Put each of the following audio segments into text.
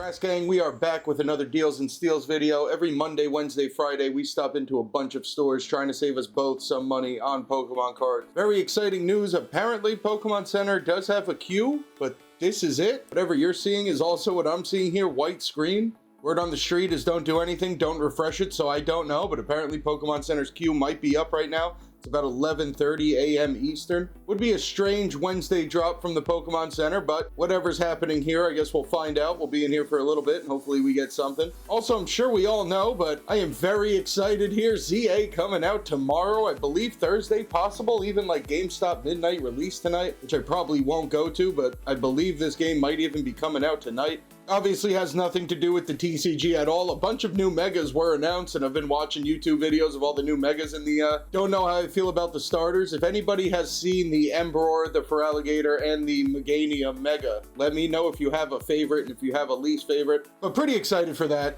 Brass Gang, we are back with another Deals and Steals video. Every Monday, Wednesday, Friday, we stop into a bunch of stores trying to save us both some money on Pokemon cards. Very exciting news. Apparently, Pokemon Center does have a queue, but this is it. Whatever you're seeing is also what I'm seeing here, white screen. Word on the street is don't do anything, don't refresh it, so I don't know, but apparently Pokemon Center's queue might be up right now. It's about 11:30 a.m. Eastern. Would be a strange Wednesday drop from the Pokemon Center, but whatever's happening here, I guess we'll find out. We'll be in here for a little bit, and hopefully we get something. Also, I'm sure we all know, but I am very excited here. ZA coming out tomorrow, I believe Thursday, possible, even like GameStop midnight release tonight, which I probably won't go to, but I believe this game might even be coming out tonight. Obviously has nothing to do with the TCG at all. A bunch of new megas were announced, and I've been watching YouTube videos of all the new megas in the, don't know how I feel about the starters. If anybody has seen the Emperor, the Feraligatr, and the Meganium mega, let me know if you have a favorite and if you have a least favorite. But pretty excited for that.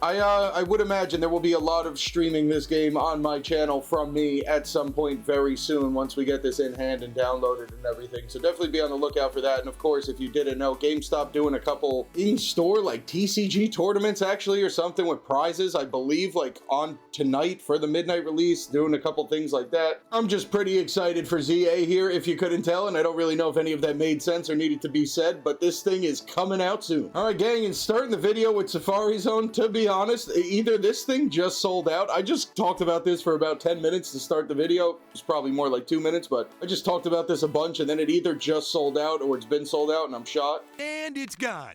I would imagine there will be a lot of streaming this game on my channel from me at some point very soon once we get this in hand and downloaded and everything. So definitely be on the lookout for that. And of course, if you didn't know, GameStop doing a couple in-store like TCG tournaments actually or something with prizes, I believe, like on tonight for the midnight release, doing a couple things like that. I'm just pretty excited for ZA here, if you couldn't tell, and I don't really know if any of that made sense or needed to be said, but this thing is coming out soon. All right, gang, and starting the video with Safari Zone, to be honest, either this thing just sold out. I just talked about this for about 10 minutes to start the video. It's probably more like 2 minutes, but I just talked about this a bunch, and then it either just sold out or it's been sold out and I'm shot. And it's gone.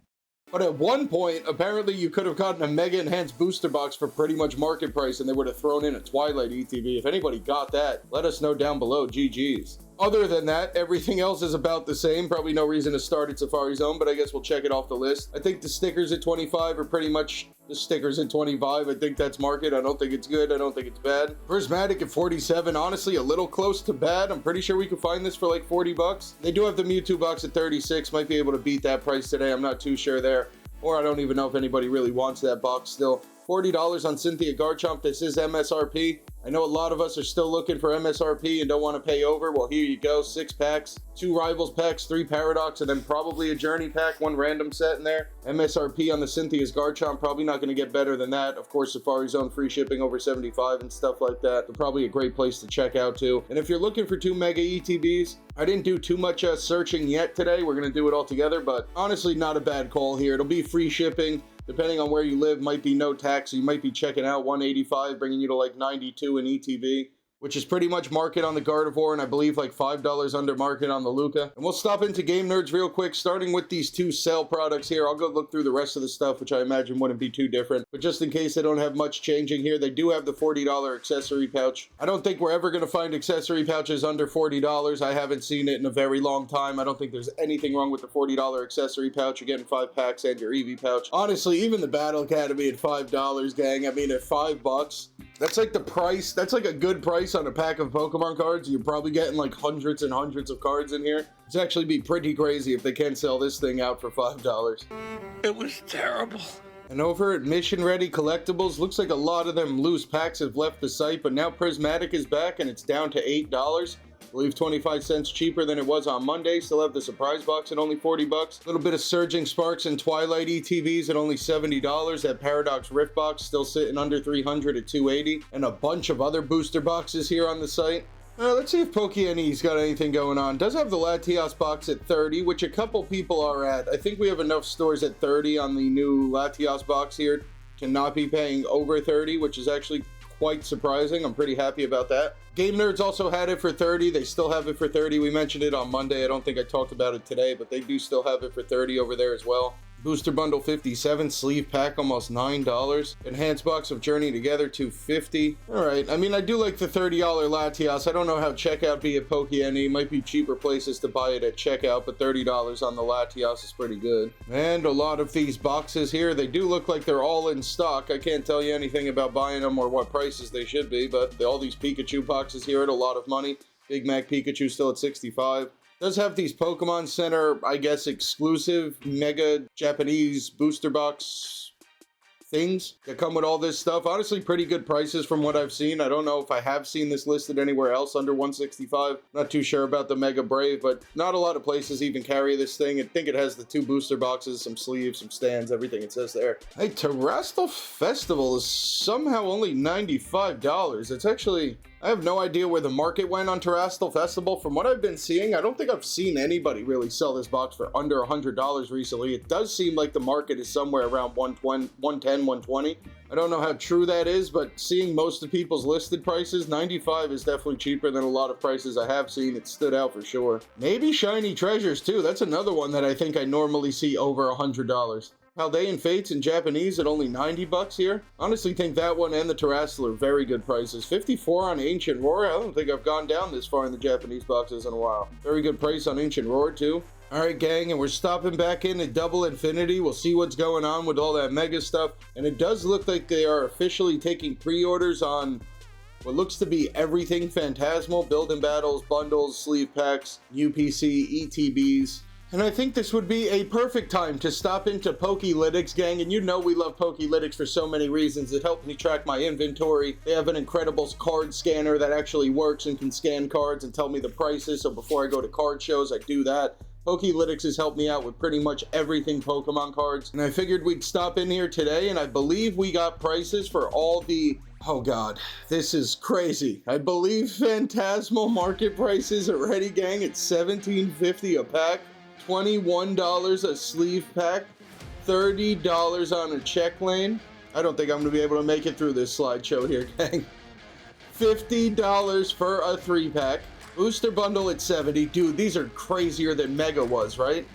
But at one point, apparently you could have gotten a Mega Enhanced Booster Box for pretty much market price, and they would have thrown in a Twilight ETB. If anybody got that, let us know down below. GG's. Other than that, everything else is about the same. Probably no reason to start at Safari Zone, but I guess we'll check it off the list. I think the stickers at 25 are pretty much the stickers at 25. I think that's market. I don't think it's good. I don't think it's bad. Prismatic at 47, honestly, a little close to bad. I'm pretty sure we could find this for like 40 bucks. They do have the Mewtwo box at 36. Might be able to beat that price today. I'm not too sure there. Or I don't even know if anybody really wants that box still. $40 on Cynthia Garchomp. This is MSRP. I know a lot of us are still looking for MSRP and don't want to pay over. Well, here you go. 6 packs, 2 Rivals packs, 3 Paradox, and then probably a Journey pack, 1 random set in there. MSRP on the Cynthia's Garchomp, probably not going to get better than that. Of course, Safari Zone free shipping over 75 and stuff like that. They're probably a great place to check out too. And if you're looking for 2 Mega ETBs, I didn't do too much searching yet today. We're going to do it all together, but honestly, not a bad call here. It'll be free shipping. Depending on where you live, might be no tax, so you might be checking out 185, bringing you to like 92 in ETB, which is pretty much market on the Gardevoir, and I believe like $5 under market on the Luca. And we'll stop into GameNerdz real quick, starting with these 2 sale products here. I'll go look through the rest of the stuff, which I imagine wouldn't be too different. But just in case they don't have much changing here, they do have the $40 accessory pouch. I don't think we're ever going to find accessory pouches under $40. I haven't seen it in a very long time. I don't think there's anything wrong with the $40 accessory pouch. You're getting 5 packs and your EV pouch. Honestly, even the Battle Academy at $5, gang. I mean, at $5, that's like the price. That's like a good price on a pack of Pokemon cards. You're probably getting like hundreds and hundreds of cards in here. It's actually be pretty crazy if they can sell this thing out for $5. It was terrible. And over at Mission Ready Collectibles, looks like a lot of them loose packs have left the site, but now Prismatic is back and it's down to $8. I believe 25 cents cheaper than it was on Monday. Still have the surprise box at only 40 bucks. A little bit of Surging Sparks and Twilight ETVs at only $70. That Paradox Rift box still sitting under 300 at 280. And a bunch of other booster boxes here on the site. Let's see if Pokene's got anything going on. Does have the Latias box at 30, which a couple people are at. I think we have enough stores at 30 on the new Latias box here to not be paying over 30, which is actually quite surprising. I'm pretty happy about that. GameNerdz also had it for 30. They still have it for 30. We mentioned it on Monday. I don't think I talked about it today, but they do still have it for 30 over there as well. Booster Bundle 57, sleeve pack almost $9. Enhanced box of Journey Together $250. Alright, I mean, I do like the $30 Latias. I don't know how checkout be at Pokene. Might be cheaper places to buy it at checkout, but $30 on the Latias is pretty good. And a lot of these boxes here, they do look like they're all in stock. I can't tell you anything about buying them or what prices they should be, but all these Pikachu boxes here at a lot of money. Big Mac Pikachu still at 65. Does have these Pokemon Center, I guess, exclusive Mega Japanese booster box things that come with all this stuff. Honestly, pretty good prices from what I've seen. I don't know if I have seen this listed anywhere else under 165. Not too sure about the Mega Brave, but not a lot of places even carry this thing. I think it has the 2 booster boxes, some sleeves, some stands, everything it says there. Hey, Terrestrial Festival is somehow only $95. It's actually... I have no idea where the market went on Terrestrial Festival. From what I've been seeing, I don't think I've seen anybody really sell this box for under $100 recently. It does seem like the market is somewhere around 110, 120. I don't know how true that is, but seeing most of people's listed prices, 95 is definitely cheaper than a lot of prices I have seen. It stood out for sure. Maybe Shiny Treasures too. That's another one that I think I normally see over $100. Paldean Fates in Japanese at only 90 bucks here. Honestly think that one and the Terrestrial are very good prices. 54 on Ancient Roar. I don't think I've gone down this far in the Japanese boxes in a while. Very good price on Ancient Roar too. Alright gang, and we're stopping back in at Double Infinity. We'll see what's going on with all that Mega stuff. And it does look like they are officially taking pre-orders on what looks to be everything Phantasmal. Build-in battles, bundles, sleeve packs, UPC, ETBs. And I think this would be a perfect time to stop into Pokelytics, gang. And you know we love Pokelytics for so many reasons. It helps me track my inventory. They have an incredible card scanner that actually works and can scan cards and tell me the prices. So before I go to card shows, I do that. Pokelytics has helped me out with pretty much everything Pokemon cards. And I figured we'd stop in here today, and I believe we got prices for all the... Oh god, this is crazy. I believe Phantasmal market prices already, gang, at $17.50 a pack. $21 a sleeve pack, $30 on a check lane. I don't think I'm going to be able to make it through this slideshow here, gang. $50 for a 3-pack. Booster bundle at $70. Dude, these are crazier than Mega was, right?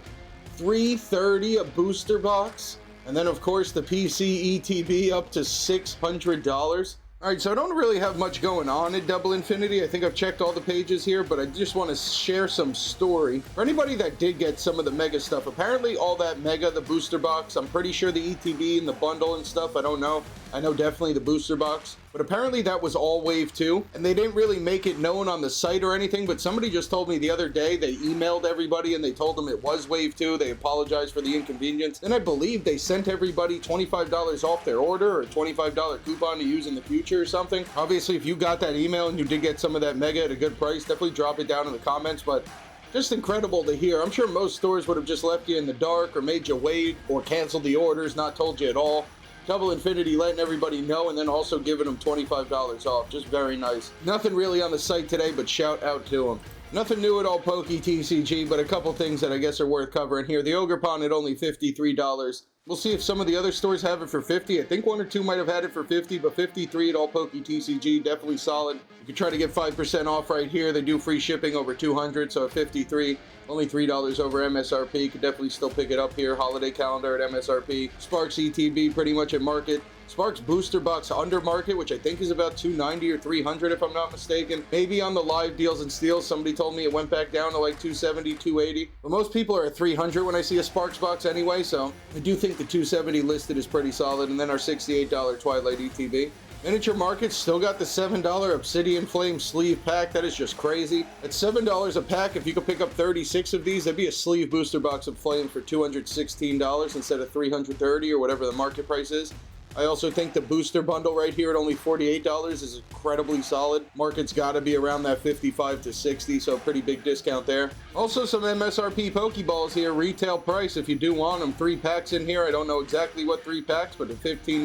$330 a booster box. And then, of course, the PC ETB up to $600. Alright, so I don't really have much going on at Double Infinity. I think I've checked all the pages here, but I just want to share some story. For anybody that did get some of the Mega stuff, apparently all that Mega, the booster box, I'm pretty sure the ETB and the bundle and stuff, I don't know. I know definitely the booster box, but apparently that was all Wave 2, and they didn't really make it known on the site or anything, but somebody just told me the other day they emailed everybody and they told them it was Wave 2. They apologized for the inconvenience. Then I believe they sent everybody $25 off their order or a $25 coupon to use in the future or something. Obviously, if you got that email and you did get some of that Mega at a good price, definitely drop it down in the comments, but just incredible to hear. I'm sure most stores would have just left you in the dark or made you wait or canceled the orders, not told you at all. Double Infinity letting everybody know and then also giving them $25 off. Just very nice. Nothing really on the site today, but shout out to them. Nothing new at all Poke TCG, but a couple things that I guess are worth covering here. The Ogre Pond at only $53. We'll see if some of the other stores have it for $50. I think 1 or 2 might have had it for $50, but $53 at all Poke TCG, definitely solid. You can try to get 5% off right here. They do free shipping over $200, so at $53, only $3 over MSRP. You could definitely still pick it up here. Holiday calendar at MSRP. Sparks ETB pretty much at market. Sparks booster box under market, which I think is about $290 or $300 if I'm not mistaken. Maybe on the live deals and steals, somebody told me it went back down to like $270, $280. But most people are at $300 when I see a Sparks box anyway, so I do think the $270 listed is pretty solid. And then our $68 Twilight ETB. Miniature Market still got the $7 Obsidian Flame sleeve pack. That is just crazy. At $7 a pack, if you could pick up 36 of these, that'd be a sleeve booster box of Flames for $216 instead of $330 or whatever the market price is. I also think the booster bundle right here at only $48 is incredibly solid. Market's got to be around that 55 to 60, so a pretty big discount there. Also some MSRP Pokeballs here, retail price if you do want them. 3 packs in here. I don't know exactly what 3 packs, but at $15,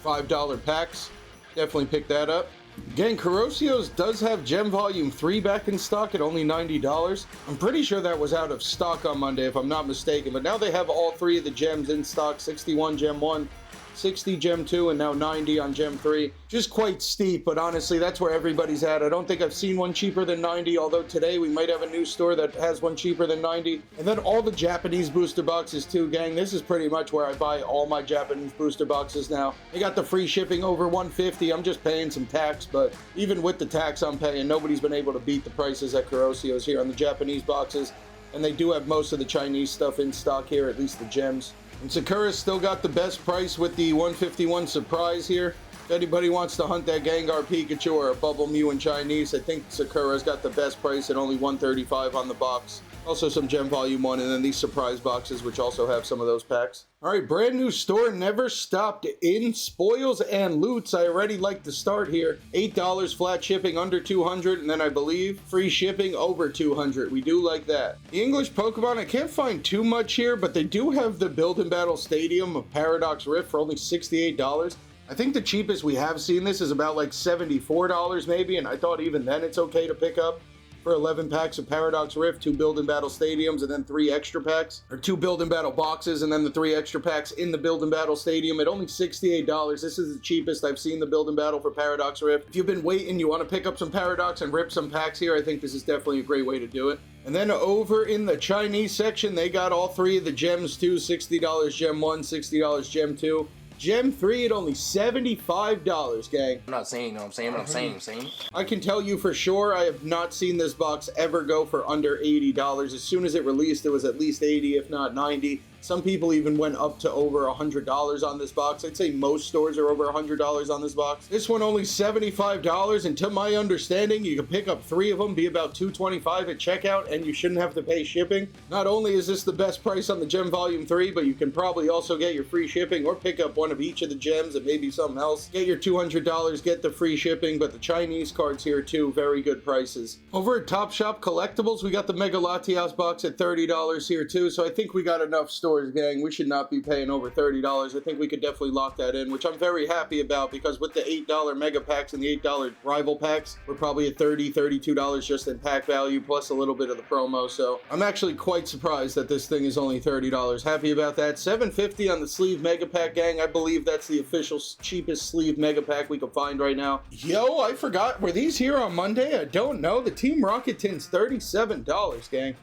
$5 packs. Definitely pick that up. Gang, Korosseo's does have Gem Volume 3 back in stock at only $90. I'm pretty sure that was out of stock on Monday if I'm not mistaken, but now they have all 3 of the gems in stock, 61 Gem 1, 60 Gem 2, and now 90 on Gem 3. Just quite steep, but honestly, that's where everybody's at. I don't think I've seen one cheaper than 90, although today we might have a new store that has one cheaper than 90. And then all the Japanese booster boxes too, gang. This is pretty much where I buy all my Japanese booster boxes now. They got the free shipping over $150. I'm just paying some tax, but even with the tax I'm paying, nobody's been able to beat the prices at Korosseo's here on the Japanese boxes. And they do have most of the Chinese stuff in stock here, at least the gems. And Sakura's still got the best price with the 151 Surprise here. If anybody wants to hunt that Gengar Pikachu or a Bubble Mew in Chinese, I think Sakura's got the best price at only $135 on the box. Also some Gem Volume 1, and then these surprise boxes, which also have some of those packs. All right, brand new store, never stopped in spoils and loots. I already like to start here. $8 flat shipping under 200, and then I believe free shipping over 200. We do like that. The English Pokemon, I can't find too much here, but they do have the Build and Battle Stadium of Paradox Rift for only $68. I think the cheapest we have seen this is about like $74 maybe, and I thought even then it's okay to pick up for 11 packs of Paradox Rift, 2 Build and Battle Stadiums, and then 3 extra packs, or 2 Build and Battle boxes, and then the 3 extra packs in the Build and Battle Stadium at only $68. This is the cheapest I've seen the Build and Battle for Paradox Rift. If you've been waiting, you want to pick up some Paradox and rip some packs here, I think this is definitely a great way to do it. And then over in the Chinese section, they got all 3 of the gems too, $60 Gem 1, $60 Gem 2. Gem 3 at only $75, gang. I'm not saying, you know what I'm saying, but I'm saying. I can tell you for sure, I have not seen this box ever go for under $80. As soon as it released, it was at least 80, if not 90. Some people even went up to over $100 on this box. I'd say most stores are over $100 on this box. This one only $75, and to my understanding, you can pick up 3 of them, be about $225 at checkout, and you shouldn't have to pay shipping. Not only is this the best price on the Gem Volume 3, but you can probably also get your free shipping or pick up one of each of the gems and maybe something else. Get your $200, get the free shipping, but the Chinese cards here too, very good prices. Over at Top Shop Collectibles, we got the Mega Latais box at $30 here too, so I think we got enough stores, gang. We should not be paying over $30. I think we could definitely lock that in, which I'm very happy about, because with the $8 mega packs and the $8 rival packs, we're probably at $30, $32 just in pack value, plus a little bit of the promo. So I'm actually quite surprised that this thing is only $30. Happy about that. $7.50 on the sleeve mega pack, gang. I believe that's the official cheapest sleeve mega pack we can find right now. Yo, I forgot. Were these here on Monday? I don't know. The Team Rocket tin's $37, gang.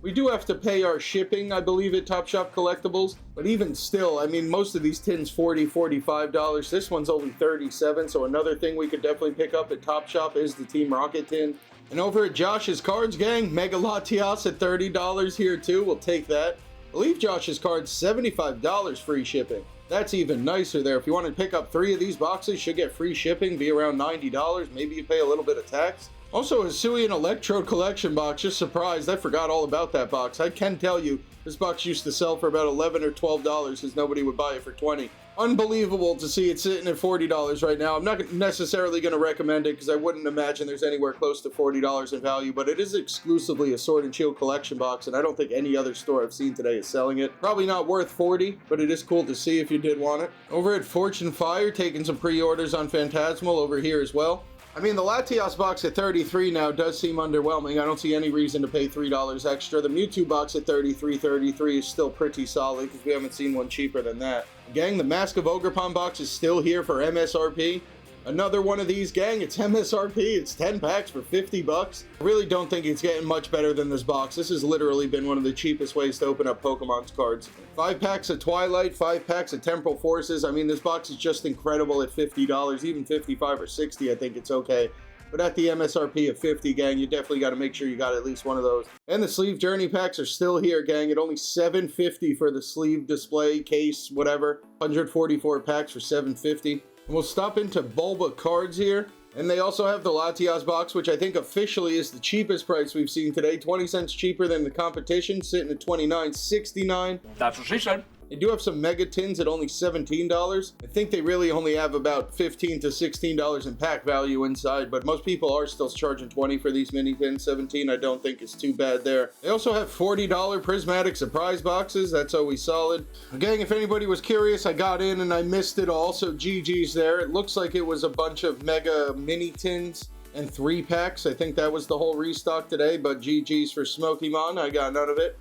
We do have to pay our shipping, I believe, at Top Shop Collectibles, but even still, I mean, most of these tins $40, $45. This one's only $37, so another thing we could definitely pick up at Top Shop is the Team Rocket tin. And over at Josh's Cards, gang, Mega Latais at $30 here too. We'll take that. I believe Josh's Cards $75 free shipping. That's even nicer there. If you want to pick up 3 of these boxes, should get free shipping, be around $90. Maybe you pay a little bit of tax. Also, a Hisuian Electrode Collection box, just surprised, I forgot all about that box. I can tell you, this box used to sell for about $11 or $12 because nobody would buy it for $20. Unbelievable to see it sitting at $40 right now. I'm not necessarily going to recommend it because I wouldn't imagine there's anywhere close to $40 in value, but it is exclusively a Sword and Shield collection box, and I don't think any other store I've seen today is selling it. Probably not worth $40, but it is cool to see if you did want it. Over at Fortune Fire, taking some pre-orders on Phantasmal over here as well. I mean, the Latias box at $33 now does seem underwhelming. I don't see any reason to pay $3 extra. The Mewtwo box at $33 is still pretty solid because we haven't seen one cheaper than that. Gang, the Mask of Ogerpon box is still here for MSRP. Another one of these, gang, it's MSRP. It's 10 packs for $50. I really don't think it's getting much better than this box. This has literally been one of the cheapest ways to open up Pokemon's cards. 5 packs of Twilight, 5 packs of Temporal Forces. I mean, this box is just incredible at $50. Even $55 or $60, I think it's okay. But at the MSRP of $50, gang, you definitely got to make sure you got at least one of those. And the sleeve journey packs are still here, gang, at only $7.50 for the sleeve display, case, whatever. 144 packs for $7.50. And we'll stop into Bulba cards here. And they also have the Latias box, which I think officially is the cheapest price we've seen today. 20 cents cheaper than the competition, sitting at $29.69. That's what she said. They do have some mega tins at only $17. I think they really only have about $15 to $16 in pack value inside, but most people are still charging $20 for these mini tins. $17 I don't think is too bad there. They also have $40 prismatic surprise boxes. That's always solid. Gang, if anybody was curious, I got in and I missed it all, so GG's there. It looks like it was a bunch of mega mini tins and 3 packs. I think that was the whole restock today, but GG's for Smokemon. I got none of it.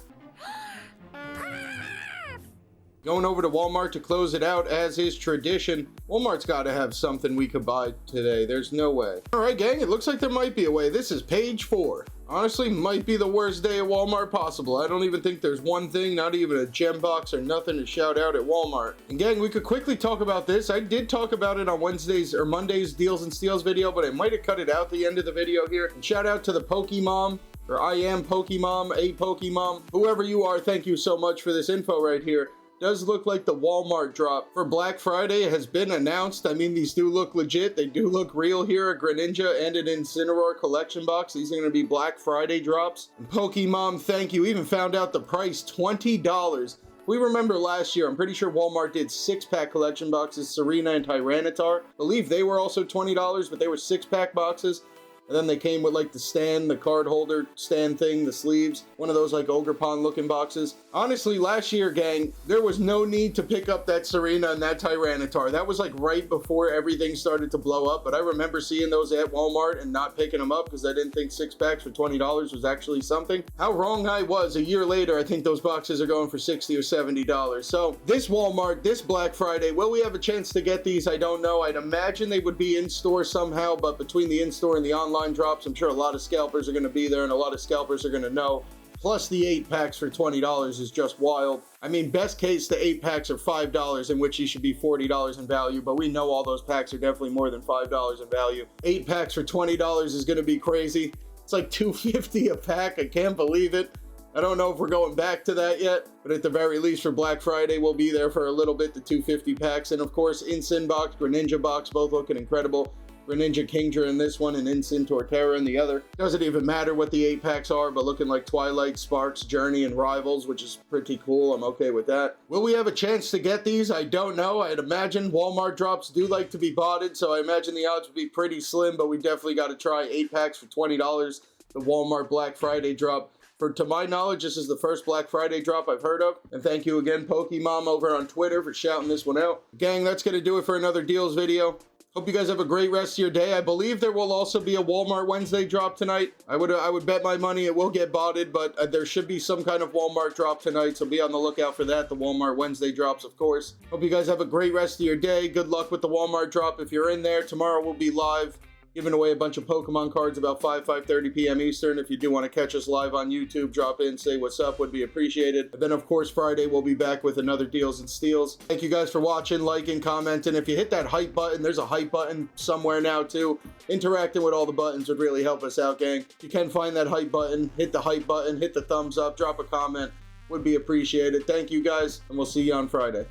Going over to Walmart to close it out, as is tradition. Walmart's got to have something we could buy today. There's no way. All right, gang, it looks like there might be a way. This is page 4. Honestly, might be the worst day at Walmart possible. I don't even think there's one thing, not even a gem box or nothing to shout out at Walmart. And gang, we could quickly talk about this. I did talk about it on Wednesday's or Monday's Deals and Steals video, but I might have cut it out the end of the video here. And shout out to the Pokemon, or I am Pokemon, a Pokemon, whoever you are, thank you so much for this info right here. does look like the Walmart drop for Black Friday has been announced. I mean, these do look legit. They do look real here. A Greninja and an Incineroar collection box. These are going to be Black Friday drops. And Pokemon, thank you. Even found out the price, $20. We remember last year, I'm pretty sure Walmart did 6-pack collection boxes, Serena and Tyranitar. I believe they were also $20, but they were 6-pack boxes. And then they came with like the stand, the card holder stand thing, the sleeves, one of those like Ogre Pond looking boxes. Honestly, last year, gang, there was no need to pick up that Serena and that Tyranitar. That was like right before everything started to blow up. But I remember seeing those at Walmart and not picking them up because I didn't think 6-packs for $20 was actually something. How wrong I was. A year later, I think those boxes are going for $60 or $70. So this Walmart, this Black Friday, will we have a chance to get these? I don't know. I'd imagine they would be in store somehow, but between the in-store and the online drops, I'm sure a lot of scalpers are going to be there and a lot of scalpers are going to know. Plus the 8-packs for $20 is just wild. I mean, best case, the 8-packs are $5, in which you should be $40 in value, but we know all those packs are definitely more than $5 in value. 8-packs for $20 is going to be crazy. It's like $2.50 a pack. I can't believe it. I don't know if we're going back to that yet, but at the very least for Black Friday, we'll be there for a little bit, the $2.50 packs. And of course, Incin box, Greninja box, both looking incredible. Greninja Kingdra in this one and Incin Torterra in the other. Doesn't even matter what the 8-packs are, but looking like Twilight, Sparks, Journey, and Rivals, which is pretty cool. I'm okay with that. Will we have a chance to get these? I don't know. I'd imagine Walmart drops do like to be botted, so I imagine the odds would be pretty slim, but we definitely got to try 8-packs for $20. The Walmart Black Friday drop. To my knowledge, this is the first Black Friday drop I've heard of. And thank you again, Pokemon over on Twitter, for shouting this one out. Gang, that's going to do it for another deals video. Hope you guys have a great rest of your day. I believe there will also be a Walmart Wednesday drop tonight. I would bet my money it will get botted, but there should be some kind of Walmart drop tonight, so be on the lookout for that. The Walmart Wednesday drops, of course. Hope you guys have a great rest of your day. Good luck with the Walmart drop if you're in there. Tomorrow we'll be live, giving away a bunch of Pokemon cards about 5:30 p.m. Eastern. If you do want to catch us live on YouTube, drop in, say what's up, would be appreciated. And then, of course, Friday, we'll be back with another Deals and Steals. Thank you guys for watching, liking, commenting. If you hit that hype button, there's a hype button somewhere now, too. Interacting with all the buttons would really help us out, gang. If you can find that hype button, hit the hype button, hit the thumbs up, drop a comment. Would be appreciated. Thank you, guys, and we'll see you on Friday.